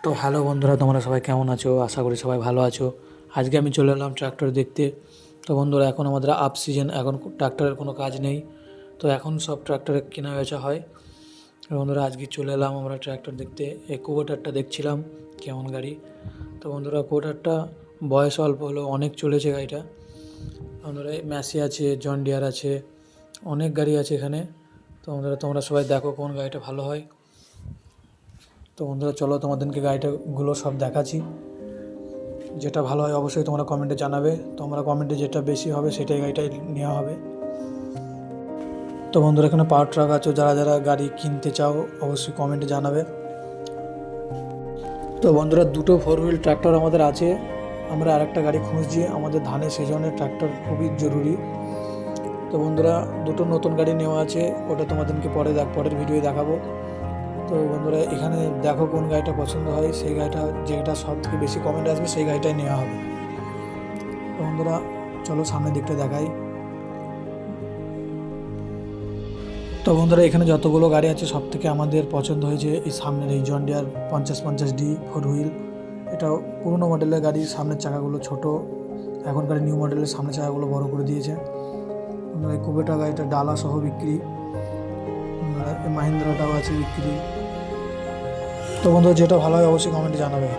তো হ্যালো বন্ধুরা, তোমরা সবাই কেমন আছো? আশা করি সবাই ভালো আছো। আজকে আমি চলে এলাম ট্র্যাক্টর দেখতে। তো বন্ধুরা, এখন আমাদের আপ সিজন, এখন ট্র্যাক্টরের কোনো কাজ নেই। তো এখন সব ট্র্যাক্টরে কেনা বেচা হয়। তো বন্ধুরা, আজকে চলে এলাম আমরা ট্র্যাক্টর দেখতে। এই কুবোটারটা দেখছিলাম কেমন গাড়ি। তো বন্ধুরা, কুবোটারটা বয়স অল্প হলেও অনেক চলেছে গাড়িটা। বন্ধুরা, ম্যাসি আছে, জন ডিয়ার আছে, অনেক গাড়ি আছে এখানে। তো বন্ধুরা, তোমরা সবাই দেখো কোন গাড়িটা ভালো হয়। তো বন্ধুরা, চলো তোমাদেরকে গাড়িটাগুলো সব দেখাচ্ছি। যেটা ভালো হয় অবশ্যই তোমরা কমেন্টে জানাবে। তোমরা কমেন্টে যেটা বেশি হবে সেটাই গাড়িটাই নেওয়া হবে। তো বন্ধুরা, এখানে পাওয়ার ট্রাক আছে, যারা যারা গাড়ি কিনতে চাও অবশ্যই কমেন্টে জানাবে। তো বন্ধুরা, দুটো 4 হুইল ট্র্যাক্টর আমাদের আছে। আমরা আরেকটা গাড়ি খুঁজছি, আমাদের ধানের সিজনে ট্র্যাক্টর খুবই জরুরি। তো বন্ধুরা, দুটো নতুন গাড়ি নেওয়া আছে, ওটা তোমাদেরকে পরের ভিডিওয়ে দেখাবো। তো বন্ধুরা, এখানে দেখো কোন গাড়িটা পছন্দ হয়, সেই গাড়িটা যেটা সব থেকে বেশি কমেন্ট আসবে সেই গাড়িটাই নেওয়া হবে। তো বন্ধুরা, চলো সামনের দিকটা দেখাই। তো বন্ধুরা, এখানে যতগুলো গাড়ি আছে সব থেকে আমাদের পছন্দ হয়েছে এই সামনের এই জন ডিয়ার 5050D 4 হুইল। এটাও পুরোনো মডেলের গাড়ি, সামনের চাকাগুলো ছোট। এখনকার নিউ মডেলের সামনের চাকাগুলো বড় করে দিয়েছে। এই কুবেটা গাড়িটা ডালা সহ বিক্রি। এই মাহিন্দ্রাটাও আছে বিক্রি। তো বন্ধুরা, যেটা ভালো হয় অবশ্যই কমেন্টে জানাবে।